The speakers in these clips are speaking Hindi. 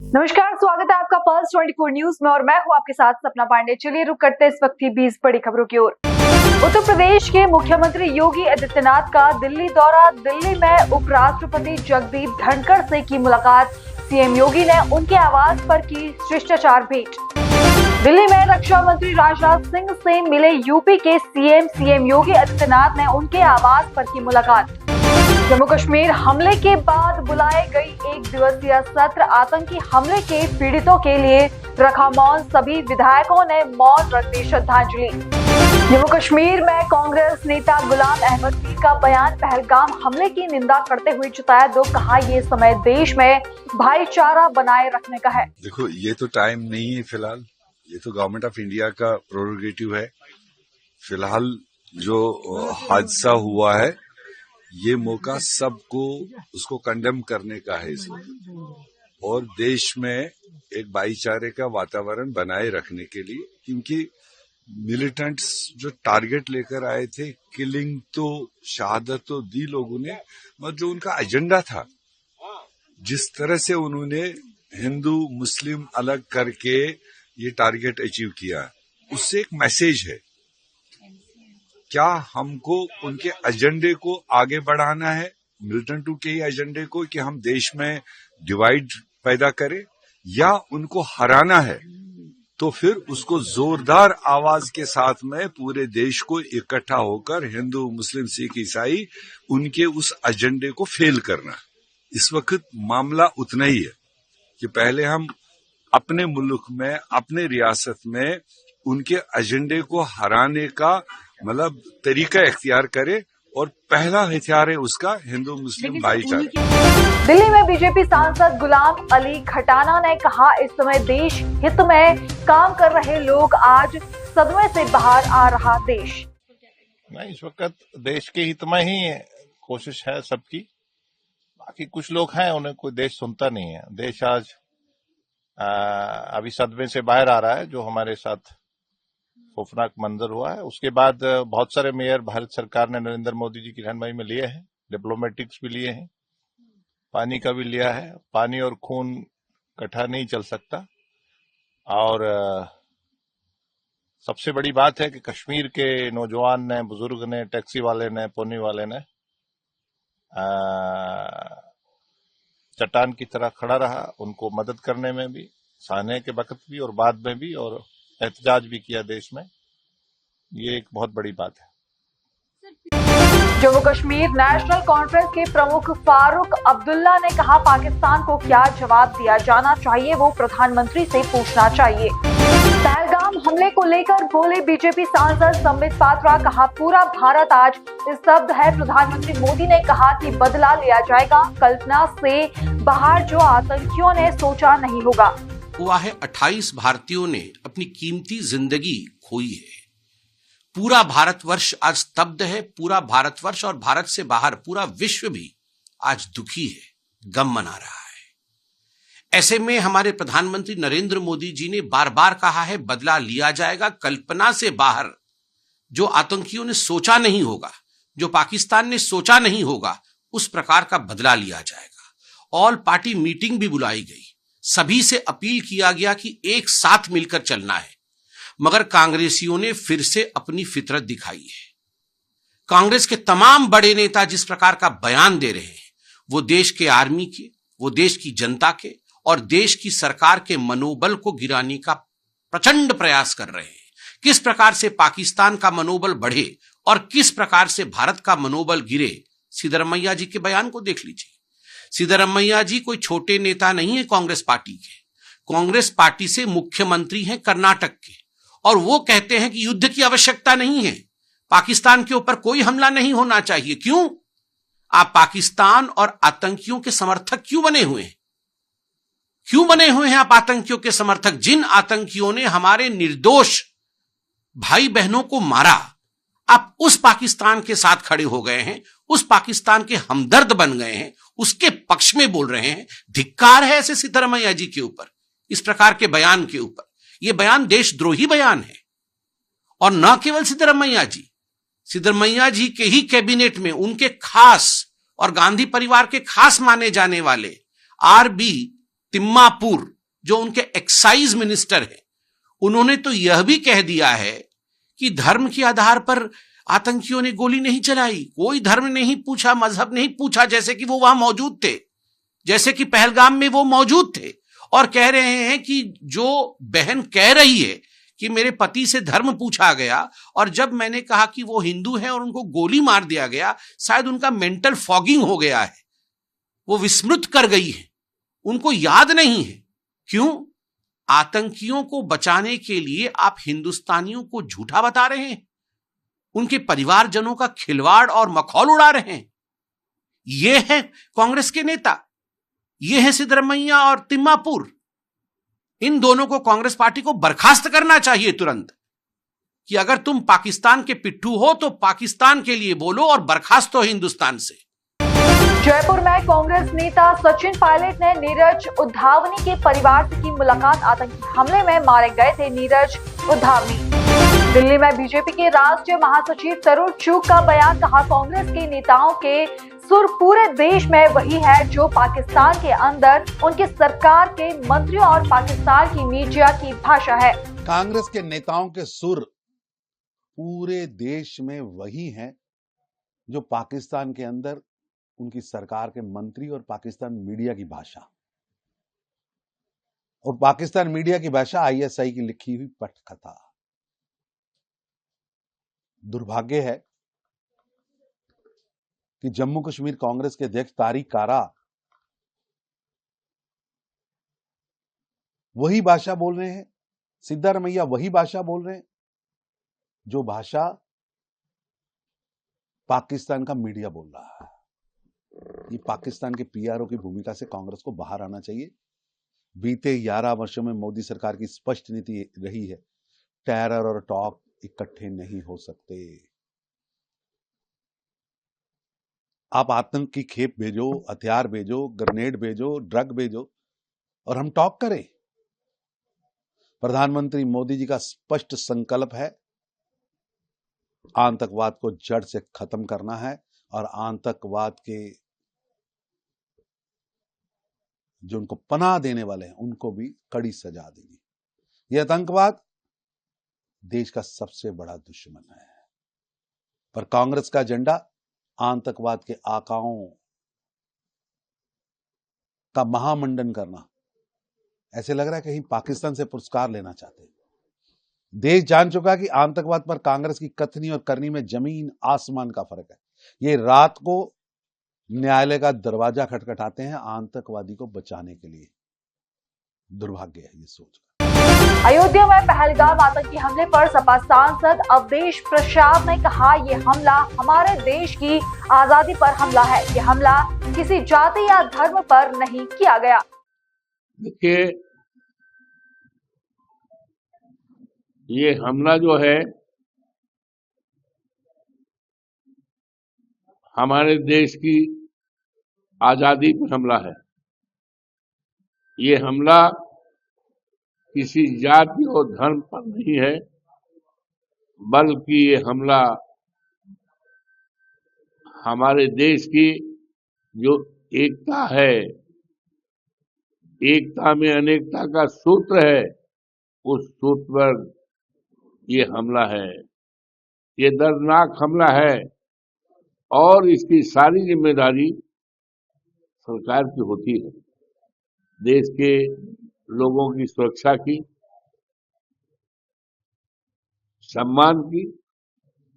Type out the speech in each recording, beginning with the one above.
नमस्कार, स्वागत है आपका पल्स 24 न्यूज में और मैं हूं आपके साथ सपना पांडे। चलिए रुक करते हैं इस वक्त की 20 बड़ी खबरों की ओर। उत्तर प्रदेश के मुख्यमंत्री योगी आदित्यनाथ का दिल्ली दौरा। दिल्ली में उपराष्ट्रपति जगदीप धनखड़ से की मुलाकात। सीएम योगी ने उनके आवास पर की शिष्टाचार भेंट। दिल्ली में रक्षा मंत्री राजनाथ सिंह से मिले यूपी के सीएम योगी आदित्यनाथ ने उनके आवास पर की मुलाकात। जम्मू कश्मीर हमले के बाद बुलाए गई एक दिवसीय सत्र। आतंकी हमले के पीड़ितों के लिए रखा मौन। सभी विधायकों ने मौन रख दी श्रद्धांजलि। जम्मू कश्मीर में कांग्रेस नेता गुलाम अहमद मीर का बयान। पहलगाम हमले की निंदा करते हुए जताया दुख। कहा ये समय देश में भाईचारा बनाए रखने का है। देखो, ये तो टाइम नहीं है फिलहाल, ये तो गवर्नमेंट ऑफ इंडिया का प्रोरोगेटिव है। फिलहाल जो हादसा हुआ है ये मौका सबको उसको कंडेम करने का है इस वक्त, और देश में एक भाईचारे का वातावरण बनाए रखने के लिए, क्योंकि मिलिटेंट्स जो टारगेट लेकर आए थे, किलिंग तो शहादत तो दी लोगों ने, मगर जो उनका एजेंडा था, जिस तरह से उन्होंने हिंदू मुस्लिम अलग करके ये टारगेट अचीव किया, उससे एक मैसेज है। क्या हमको उनके एजेंडे को आगे बढ़ाना है, मिलिटेंट के ही एजेंडे को, कि हम देश में डिवाइड पैदा करें, या उनको हराना है तो फिर उसको जोरदार आवाज के साथ में पूरे देश को इकट्ठा होकर हिंदू मुस्लिम सिख ईसाई उनके उस एजेंडे को फेल करना। इस वक्त मामला उतना ही है कि पहले हम अपने मुल्क में, अपने रियासत में उनके एजेंडे को हराने का मतलब तरीका इख्तियार करे, और पहला हथियार है उसका हिंदू मुस्लिम भाईचारा। दिल्ली में बीजेपी सांसद गुलाम अली खटाना ने कहा इस समय देश हित में काम कर रहे लोग, आज सदमे से बाहर आ रहा देश। नहीं, इस वक्त देश के हित में ही कोशिश है सबकी। बाकी कुछ लोग हैं, उन्हें कोई देश सुनता नहीं है। देश आज अभी सदमे से बाहर आ रहा है। जो हमारे साथ खौफनाक मंजर हुआ है, उसके बाद बहुत सारे मेयर भारत सरकार ने नरेंद्र मोदी जी की रहनुमाई में लिए हैं। डिप्लोमेटिक्स भी लिए हैं, पानी का भी लिया है। पानी और खून इकट्ठा नहीं चल सकता। और सबसे बड़ी बात है कि कश्मीर के नौजवान ने, बुजुर्ग ने, टैक्सी वाले ने, पोनी वाले ने चट्टान की तरह खड़ा रहा, उनको मदद करने में भी, सहने के वक्त भी और बाद में भी, और एहतजाज भी किया देश में। ये एक बहुत बड़ी बात है। जम्मू कश्मीर नेशनल कॉन्फ्रेंस के प्रमुख फारूक अब्दुल्ला ने कहा पाकिस्तान को क्या जवाब दिया जाना चाहिए वो प्रधानमंत्री से पूछना चाहिए। पहलगाम हमले को लेकर बोले बीजेपी सांसद संबित पात्रा। कहा पूरा भारत आज स्तब्ध है। प्रधानमंत्री मोदी ने कहा कि बदला लिया जाएगा। कल्पना से बाहर जो आतंकियों ने सोचा नहीं होगा। हुआ है 28 भारतीयों ने अपनी कीमती जिंदगी खोई है। पूरा भारतवर्ष आज स्तब्ध है। पूरा भारतवर्ष और भारत से बाहर पूरा विश्व भी आज दुखी है, गम मना रहा है। ऐसे में हमारे प्रधानमंत्री नरेंद्र मोदी जी ने बार बार कहा है बदला लिया जाएगा। कल्पना से बाहर जो आतंकियों ने सोचा नहीं होगा, जो पाकिस्तान ने सोचा नहीं होगा, उस प्रकार का बदला लिया जाएगा। ऑल पार्टी मीटिंग भी बुलाई गई। सभी से अपील किया गया कि एक साथ मिलकर चलना है, मगर कांग्रेसियों ने फिर से अपनी फितरत दिखाई है। कांग्रेस के तमाम बड़े नेता जिस प्रकार का बयान दे रहे हैं, वो देश के आर्मी के, वो देश की जनता के और देश की सरकार के मनोबल को गिराने का प्रचंड प्रयास कर रहे हैं। किस प्रकार से पाकिस्तान का मनोबल बढ़े और किस प्रकार से भारत का मनोबल गिरे, सिद्धरमैया जी के बयान को देख लीजिए। सिद्धरमैया जी कोई छोटे नेता नहीं है कांग्रेस पार्टी के। कांग्रेस पार्टी से मुख्यमंत्री हैं कर्नाटक के, और वो कहते हैं कि युद्ध की आवश्यकता नहीं है, पाकिस्तान के ऊपर कोई हमला नहीं होना चाहिए। क्यों? आप पाकिस्तान और आतंकियों के समर्थक क्यों बने हुए हैं? क्यों बने हुए हैं आप आतंकियों के समर्थक? जिन आतंकियों ने हमारे निर्दोष भाई बहनों को मारा, आप उस पाकिस्तान के साथ खड़े हो गए हैं, उस पाकिस्तान के हमदर्द बन गए हैं, उसके पक्ष में बोल रहे हैं। धिक्कार है ऐसे सिद्धरमैया जी के ऊपर, इस प्रकार के बयान के ऊपर। यह बयान देशद्रोही बयान है। और न केवल सिद्धरमैया जी के ही कैबिनेट में उनके खास और गांधी परिवार के खास माने जाने वाले आरबी तिम्मापुर जो उनके एक्साइज मिनिस्टर हैं, उन्होंने तो यह भी कह दिया है कि धर्म के आधार पर आतंकियों ने गोली नहीं चलाई, कोई धर्म नहीं पूछा, मजहब नहीं पूछा, जैसे कि वो वहां मौजूद थे, जैसे कि पहलगाम में वो मौजूद थे। और कह रहे हैं कि जो बहन कह रही है कि मेरे पति से धर्म पूछा गया और जब मैंने कहा कि वो हिंदू हैं और उनको गोली मार दिया गया, शायद उनका मेंटल फॉगिंग हो गया है, वो विस्मृत कर गई है, उनको याद नहीं है। क्यों? आतंकियों को बचाने के लिए आप हिंदुस्तानियों को झूठा बता रहे हैं, उनके परिवारजनों का खिलवाड़ और मखौल उड़ा रहे हैं। ये हैं कांग्रेस के नेता, ये हैं सिद्धरमैया और तिम्मापुर। इन दोनों को कांग्रेस पार्टी को बर्खास्त करना चाहिए तुरंत, कि अगर तुम पाकिस्तान के पिट्ठू हो तो पाकिस्तान के लिए बोलो और बर्खास्त हो हिंदुस्तान से। जयपुर में कांग्रेस नेता सचिन पायलट ने नीरज उद्धावनी के परिवार से की मुलाकात। आतंकी हमले में मारे गए थे नीरज उद्धावनी। दिल्ली में बीजेपी के राष्ट्रीय महासचिव तरुण चुग का बयान, कहा कांग्रेस के नेताओं के सुर पूरे देश में वही है जो पाकिस्तान के अंदर उनकी सरकार के मंत्रियों और पाकिस्तान की मीडिया की भाषा है। कांग्रेस के नेताओं के सुर पूरे देश में वही हैं जो पाकिस्तान के अंदर उनकी सरकार के मंत्री और पाकिस्तान मीडिया की भाषा। और पाकिस्तान मीडिया की भाषा आईएसआई की लिखी हुई पटकथा। दुर्भाग्य है कि जम्मू कश्मीर कांग्रेस के अध्यक्ष तारिक कारा वही भाषा बोल रहे हैं, सिद्धारमैया वही भाषा बोल रहे हैं जो भाषा पाकिस्तान का मीडिया बोल रहा है। ये पाकिस्तान के पीआरओ की भूमिका से कांग्रेस को बाहर आना चाहिए। बीते 11 वर्षों में मोदी सरकार की स्पष्ट नीति रही है, टेरर और टॉक इकट्ठे नहीं हो सकते। आप आतंक की खेप भेजो, हथियार भेजो, ग्रेनेड भेजो, ड्रग भेजो और हम टॉक करें। प्रधानमंत्री मोदी जी का स्पष्ट संकल्प है, आतंकवाद को जड़ से खत्म करना है और आतंकवाद के जो उनको पनाह देने वाले हैं उनको भी कड़ी सजा देगी। यह आतंकवाद देश का सबसे बड़ा दुश्मन है, पर कांग्रेस का एजेंडा आतंकवाद के आकाओं का महामंडन करना। ऐसे लग रहा है कहीं पाकिस्तान से पुरस्कार लेना चाहते हैं। देश जान चुका कि आतंकवाद पर कांग्रेस की कथनी और करनी में जमीन आसमान का फर्क है। ये रात को न्यायालय का दरवाजा खटखटाते हैं आतंकवादी को बचाने के लिए। दुर्भाग्य है ये सोच। अयोध्या में पहलगाम आतंकी हमले पर सपा सांसद अवधेश प्रसाद ने कहा, ये हमला हमारे देश की आजादी पर हमला है। ये हमला किसी जाति या धर्म पर नहीं किया गया। देखिए, ये हमला जो है हमारे देश की आजादी पर हमला है। ये हमला किसी जाति और धर्म पर नहीं है, बल्कि ये हमला हमारे देश की जो एकता है, एकता में अनेकता का सूत्र है, उस सूत्र पर ये हमला है। ये दर्दनाक हमला है और इसकी सारी जिम्मेदारी सरकार की होती है। देश के लोगों की सुरक्षा की, सम्मान की,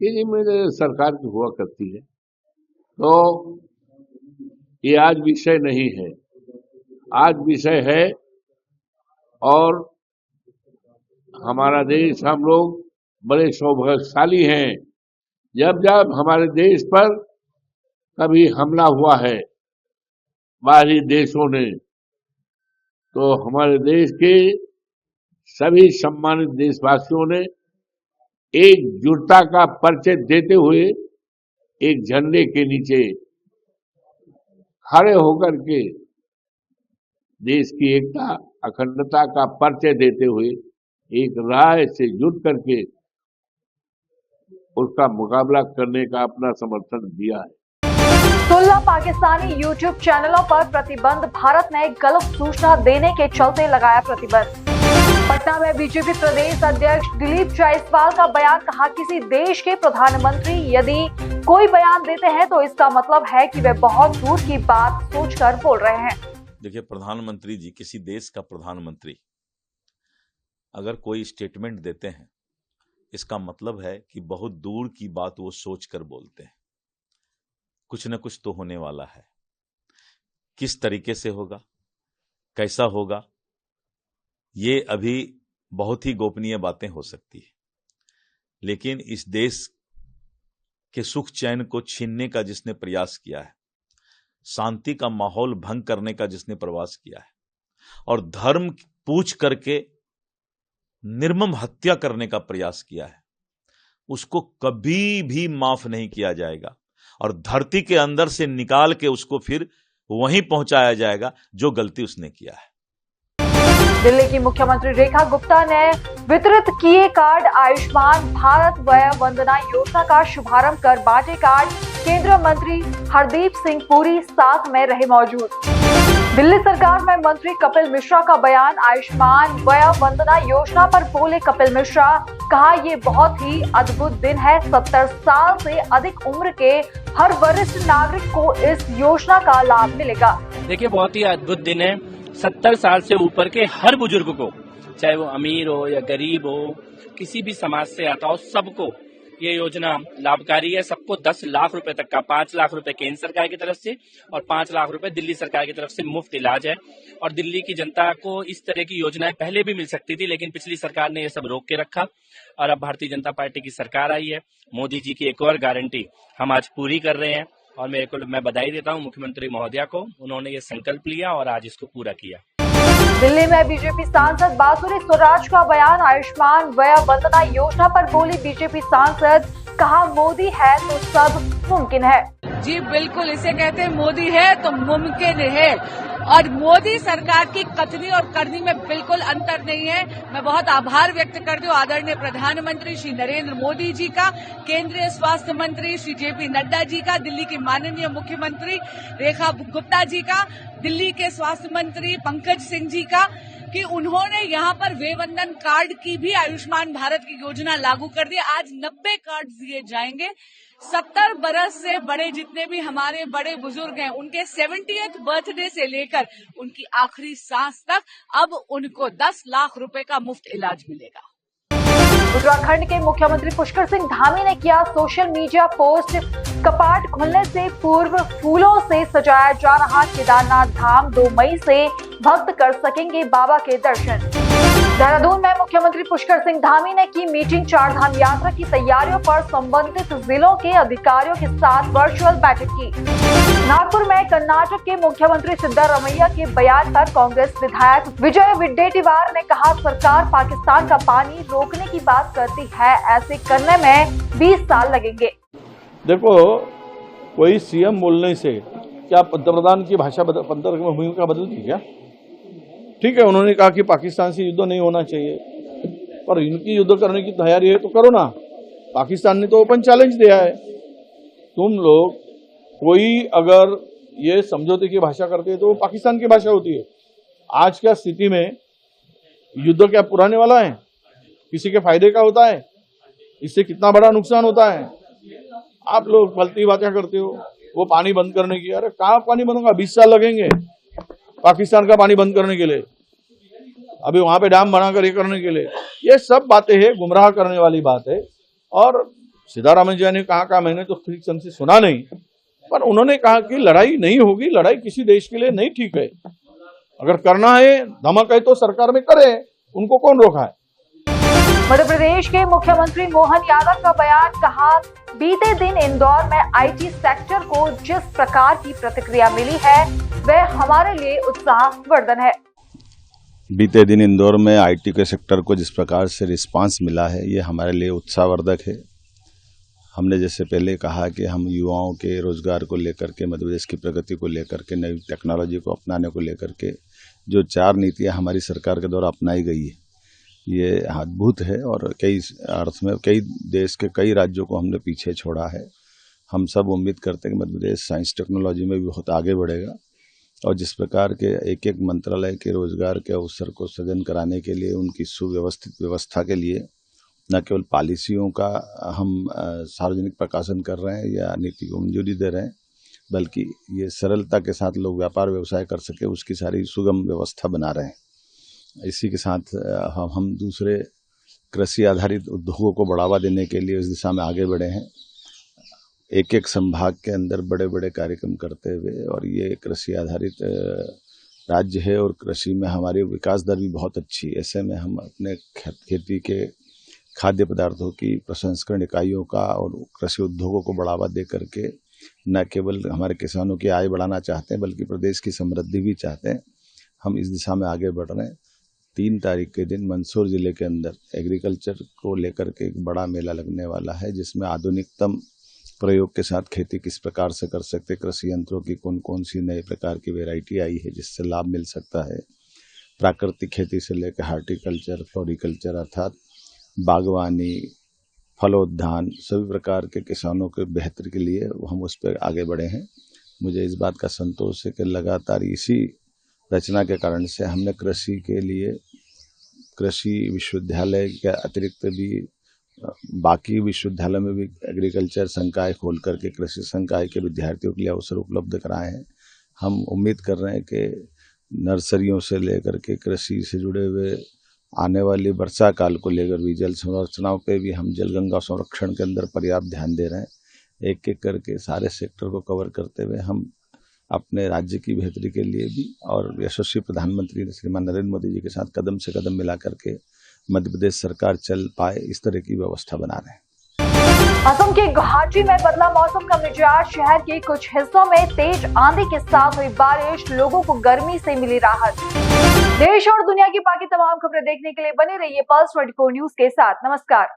ये जिम्मेदारी सरकार की हुआ करती है। तो ये आज विषय नहीं है, आज विषय है और हमारा देश, हम लोग बड़े सौभाग्यशाली हैं। जब जब हमारे देश पर कभी हमला हुआ है बाहरी देशों ने, तो हमारे देश के सभी सम्मानित देशवासियों ने एकजुटता का परिचय देते हुए एक झंडे के नीचे खड़े होकर के देश की एकता, अखंडता का परिचय देते हुए एक राय से जुट करके उसका मुकाबला करने का अपना समर्थन दिया है। तुलना पाकिस्तानी यूट्यूब चैनलों पर प्रतिबंध, भारत ने गलत सूचना देने के चलते लगाया प्रतिबंध। पटना में बीजेपी प्रदेश अध्यक्ष दिलीप जायसवाल का बयान, कहा किसी देश के प्रधानमंत्री यदि कोई बयान देते हैं तो इसका मतलब है कि वे बहुत दूर की बात सोचकर बोल रहे हैं। देखिए, प्रधानमंत्री जी, किसी देश का प्रधानमंत्री अगर कोई स्टेटमेंट देते हैं, इसका मतलब है कि बहुत दूर की बात वो सोचकर बोलते हैं। कुछ न कुछ तो होने वाला है। किस तरीके से होगा, कैसा होगा, ये अभी बहुत ही गोपनीय बातें हो सकती है, लेकिन इस देश के सुख चैन को छीनने का जिसने प्रयास किया है, शांति का माहौल भंग करने का जिसने प्रयास किया है और धर्म पूछ करके निर्मम हत्या करने का प्रयास किया है, उसको कभी भी माफ नहीं किया जाएगा और धरती के अंदर से निकाल के उसको फिर वहीं पहुंचाया जाएगा जो गलती उसने किया है। दिल्ली की मुख्यमंत्री रेखा गुप्ता ने वितरित किए कार्ड, आयुष्मान भारत वय वंदना योजना का शुभारंभ कर बांटे कार्ड। केंद्रीय मंत्री हरदीप सिंह पुरी साथ में रहे मौजूद। दिल्ली सरकार में मंत्री कपिल मिश्रा का बयान, आयुष्मान वय वंदना योजना पर बोले कपिल मिश्रा, कहा ये बहुत ही अद्भुत दिन है। 70 साल से अधिक उम्र के हर वरिष्ठ नागरिक को इस योजना का लाभ मिलेगा। देखिए, बहुत ही अद्भुत दिन है। 70 साल से ऊपर के हर बुजुर्ग को, चाहे वो अमीर हो या गरीब हो, किसी भी समाज से आता हो, सबको ये योजना लाभकारी है। सबको 10 लाख रुपए तक का, 5 लाख रुपए केंद्र सरकार की तरफ से और 5 लाख रुपए दिल्ली सरकार की तरफ से मुफ्त इलाज है। और दिल्ली की जनता को इस तरह की योजनाएं पहले भी मिल सकती थी, लेकिन पिछली सरकार ने ये सब रोक के रखा और अब भारतीय जनता पार्टी की सरकार आई है। मोदी जी की एक और गारंटी हम आज पूरी कर रहे हैं और मैं बधाई देता हूं मुख्यमंत्री महोदया को। उन्होंने ये संकल्प लिया और आज इसको पूरा किया। दिल्ली में बीजेपी सांसद बांसुरी स्वराज का बयान, आयुष्मान वय वंदना योजना पर बोली बीजेपी सांसद, कहा मोदी है तो सब मुमकिन है। जी बिल्कुल, इसे कहते हैं मोदी है तो मुमकिन है। और मोदी सरकार की कथनी और करनी में बिल्कुल अंतर नहीं है। मैं बहुत आभार व्यक्त करती हूँ आदरणीय प्रधानमंत्री श्री नरेंद्र मोदी जी का, केंद्रीय स्वास्थ्य मंत्री श्री जेपी नड्डा जी का, दिल्ली की माननीय मुख्यमंत्री रेखा गुप्ता जी का, दिल्ली के स्वास्थ्य मंत्री पंकज सिंह जी का, कि उन्होंने यहाँ पर वेवंदन कार्ड की भी आयुष्मान भारत की योजना लागू कर दी। आज 90 कार्ड दिए जाएंगे। 70 बरस से बड़े जितने भी हमारे बड़े बुजुर्ग हैं, उनके 70th बर्थडे से लेकर उनकी आखिरी सांस तक अब उनको 10 लाख रुपए का मुफ्त इलाज मिलेगा। उत्तराखंड के मुख्यमंत्री पुष्कर सिंह धामी ने किया सोशल मीडिया पोस्ट, कपाट खुलने से पूर्व फूलों से सजाया जा रहा केदारनाथ धाम, 2 मई से भक्त कर सकेंगे बाबा के दर्शन। देहरादून में मुख्यमंत्री पुष्कर सिंह धामी ने की मीटिंग, 4 धाम यात्रा की तैयारियों पर संबंधित जिलों के अधिकारियों के साथ वर्चुअल बैठक की। नागपुर में कर्नाटक के मुख्यमंत्री सिद्धारमैया के बयान पर कांग्रेस विधायक विजय विडेटीवार ने कहा, सरकार पाकिस्तान का पानी रोकने की बात करती है, ऐसे करने में 20 साल लगेंगे। देखो, कोई सीएम बोलने से क्या पंतप्रधान की भाषा भूमिका बदलती क्या? ठीक है, उन्होंने कहा कि पाकिस्तान से युद्ध नहीं होना चाहिए, पर इनकी युद्ध करने की तैयारी है तो करो ना। पाकिस्तान ने तो ओपन चैलेंज दिया है। तुम लोग कोई अगर ये समझौते की भाषा करते हैं तो वो पाकिस्तान की भाषा होती है। आज क्या स्थिति में युद्ध क्या पुराने वाला है? किसी के फायदे का होता है? इससे कितना बड़ा नुकसान होता है? आप लोग फलती बातें करते हो वो पानी बंद करने की। अरे कहाँ पानी बंद होगा? 20 साल लगेंगे पाकिस्तान का पानी बंद करने के लिए, अभी वहां पे डैम बनाकर ये करने के लिए। ये सब बातें हैं, गुमराह करने वाली बात है। और सिद्धारामैया ने कहा मैंने तो ठीक संग से सुना नहीं, पर उन्होंने कहा कि लड़ाई नहीं होगी, लड़ाई किसी देश के लिए नहीं ठीक है। अगर करना है, धमक है तो सरकार में करे, उनको कौन रोका है? मध्य प्रदेश के मुख्यमंत्री मोहन यादव का बयान, कहा बीते दिन इंदौर में आईटी सेक्टर को जिस प्रकार की प्रतिक्रिया मिली है वह हमारे लिए उत्साहवर्धन है। बीते दिन इंदौर में आईटी के सेक्टर को जिस प्रकार से रिस्पांस मिला है, ये हमारे लिए उत्साहवर्धक है। हमने जैसे पहले कहा कि हम युवाओं के रोजगार को लेकर के, मध्य प्रदेश की प्रगति को लेकर के, नई टेक्नोलॉजी को अपनाने को लेकर के जो 4 नीतियां हमारी सरकार के द्वारा अपनाई गई है, ये अद्भुत है और कई अर्थ में कई देश के कई राज्यों को हमने पीछे छोड़ा है। हम सब उम्मीद करते हैं कि मध्य प्रदेश साइंस टेक्नोलॉजी में भी बहुत आगे बढ़ेगा और जिस प्रकार के एक एक मंत्रालय के रोजगार के अवसर को सृजन कराने के लिए, उनकी सुव्यवस्थित व्यवस्था के लिए न केवल पॉलिसियों का हम सार्वजनिक प्रकाशन कर रहे हैं या नीति को मंजूरी दे रहे हैं, बल्कि ये सरलता के साथ लोग व्यापार व्यवसाय कर सके उसकी सारी सुगम व्यवस्था बना रहे हैं। इसी के साथ हम दूसरे कृषि आधारित उद्योगों को बढ़ावा देने के लिए इस दिशा में आगे बढ़े हैं, एक एक संभाग के अंदर बड़े बड़े कार्यक्रम करते हुए। और ये कृषि आधारित राज्य है और कृषि में हमारी विकास दर भी बहुत अच्छी है। ऐसे में हम अपने खेती के खाद्य पदार्थों की प्रसंस्करण इकाइयों का और कृषि उद्योगों को बढ़ावा दे करके न केवल हमारे किसानों की आय बढ़ाना चाहते हैं बल्कि प्रदेश की समृद्धि भी चाहते हैं। हम इस दिशा में आगे बढ़ रहे हैं। 3 तारीख के दिन मंदसौर जिले के अंदर एग्रीकल्चर को लेकर के एक बड़ा मेला लगने वाला है, जिसमें आधुनिकतम प्रयोग के साथ खेती किस प्रकार से कर सकते, कृषि यंत्रों की कौन कौन सी नए प्रकार की वैरायटी आई है जिससे लाभ मिल सकता है, प्राकृतिक खेती से लेकर हार्टिकल्चर, फ्लोरिकल्चर अर्थात बागवानी, फलोद्यान, सभी प्रकार के किसानों के बेहतर के लिए हम उस पर आगे बढ़े हैं। मुझे इस बात का संतोष है कि लगातार इसी रचना के कारण से हमने कृषि के लिए कृषि विश्वविद्यालय के अतिरिक्त भी बाकी विश्वविद्यालय में भी एग्रीकल्चर संकाय खोल करके कृषि संकाय के विद्यार्थियों के लिए अवसर उपलब्ध कराए हैं। हम उम्मीद कर रहे हैं कि नर्सरियों से लेकर के कृषि से जुड़े हुए आने वाली वर्षा काल को लेकर भी जल संरचनाओं पे भी हम जलगंगा संरक्षण के अंदर पर्याप्त ध्यान दे रहे हैं। एक एक करके सारे सेक्टर को कवर करते हुए हम अपने राज्य की बेहतरी के लिए भी और यशस्वी प्रधानमंत्री श्रीमान नरेंद्र मोदी जी के साथ कदम से कदम मिला करके मध्य प्रदेश सरकार चल पाए, इस तरह की व्यवस्था बना रहे हैं। असम के गुवाहाटी में बदला मौसम का मिजाज। शहर के कुछ हिस्सों में तेज आंधी के साथ हुई बारिश, लोगों को गर्मी से मिली राहत। देश और दुनिया की बाकी तमाम खबरें देखने के लिए बने रहिए पल्स 24 न्यूज के साथ। नमस्कार।